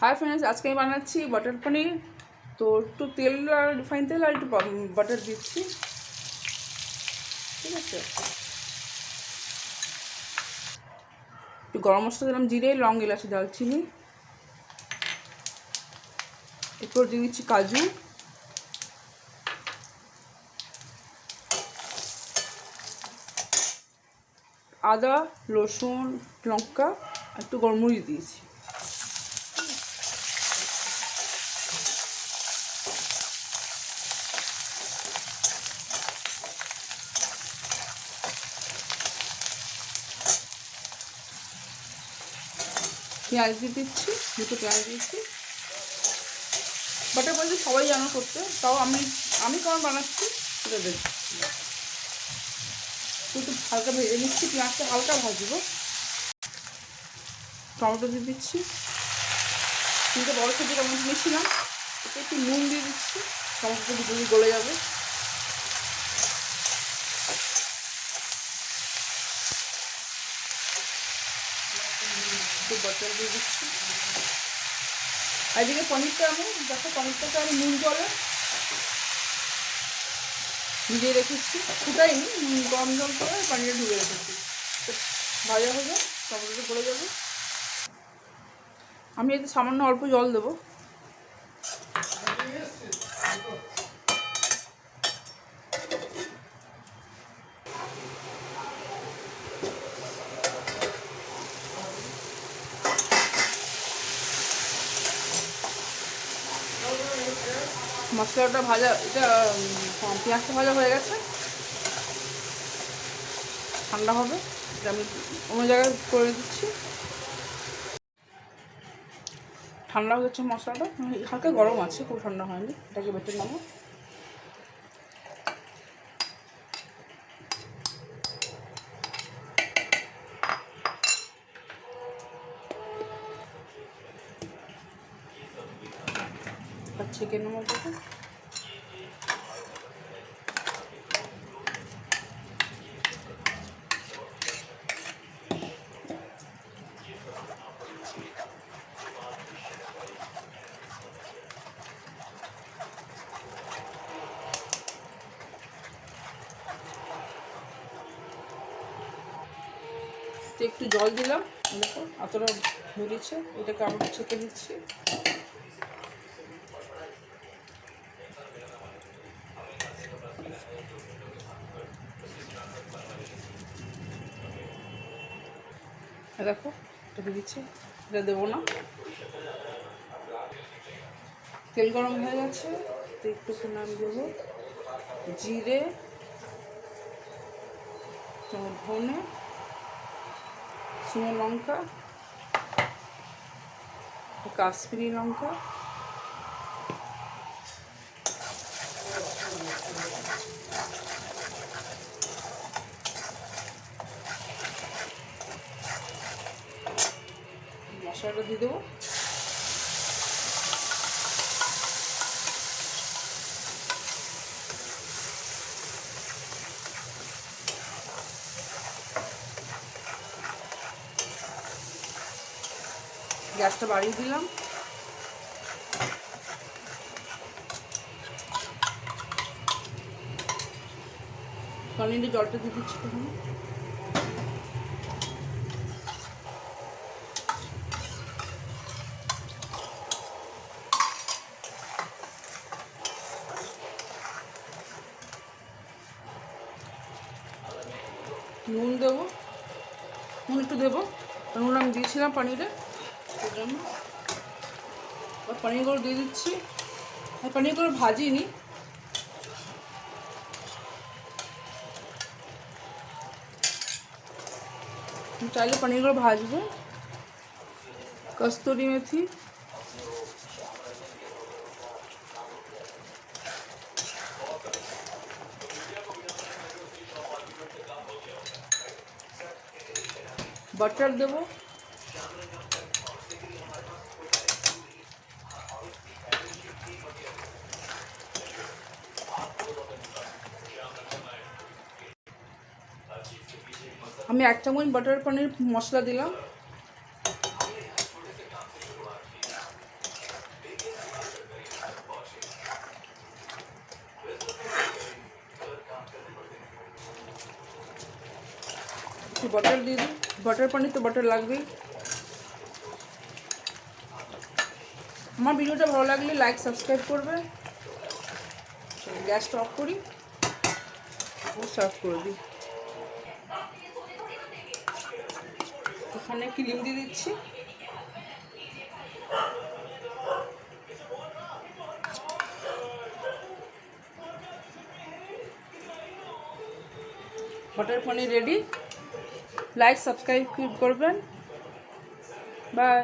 Hi friends, आज के बानाচ্ছি butter paneer. तो একটু তেল আর রিফাইন তেল আর একটু বাটার দিচ্ছি, ঠিক আছে। একটু গরম মশলা দিলাম, জিরে, লং, এলাচি, দারচিনি। এরপর দিয়ে দিচ্ছি কাজু, আদা, রসুন, লঙ্কা, একটু গোলমরিচ দিয়েছি। পেঁয়াজ দিয়ে দিচ্ছি, দুটো পেঁয়াজ দিচ্ছি। বাটার পনির সবাই জানো করতে, তাও আমি কেমন বানাচ্ছি সেটা দেখছি। একটু হালকা ভেজে নিচ্ছি, পেঁয়াজটা হালকা ভাজবো। টমেটো দিয়ে দিচ্ছি, 3টে বড় সাইজে টমেটো নিয়েছিলাম। এতে একটু নুন দিয়ে দিচ্ছি, টমেটোটা ভিতরে গলে যাবে। একটু বাটার দিয়ে দিচ্ছি। আর এদিকে পনিরটা পনিরটাকে আমি নুন জলে ভিজিয়ে রেখেছি, ফুটাইনি, গরম জল করে পানিটা ঢুকে রেখেছি। ভাজা হয়ে টমেটোটা গলে যাবে। আমি এতে সামান্য অল্প জল দেবো। মশলাটা ভাজা, এটা পেঁয়াজটা ভাজা হয়ে গেছে, ঠান্ডা হবে। এটা আমি অন্য জায়গায় করে দিচ্ছি। ঠান্ডা হয়ে যাচ্ছে মশলাটা, হালকা গরম আছে, খুব ঠান্ডা হয়নি। এটাকে বেটে নেবো। চিকেনের মধ্যে একটু জল দিলাম, দেখো এতটা বেরিয়েছে। এটাকে আবার ছেঁকে দিচ্ছি। দেখো এটা দিচ্ছি, এটা দেবো না। তেল গরম হয়ে গেছে, তো একটু নাম দেবো জিরে, ধনে, শুকনো লঙ্কা, কাশ্মীরি লঙ্কা, মশলাটা দিয়ে দেবো। গ্যাসটা বাড়িয়ে দিলাম। পনিরের জলটা দিয়ে দিচ্ছি তখন। নুন দেবো, নুন একটু দেবো, নুন আমি দিয়েছিলাম পনিরে, সেই জন্য। আর পনিরগুলো দিয়ে দিচ্ছি। আর পনিরগুলো ভাজিনি, চাইলে পনিরগুলো ভাজবো। কস্তুরি মেথি, বাটার দেবো, আমি 1 চামচ বাটার পনির মশলা দিলাম। बटर দিয়ে দিই। बटर पनीर तो बटर লাগবেই। আমার ভিডিওটা ভালো লাগলে লাইক সাবস্ক্রাইব করবেন। গ্যাসটা অফ করি, সার্ভ করে দিই। এখানে ক্রিম দিয়ে দিচ্ছি। Butter paneer ready. Like subscribe करबें। बाय।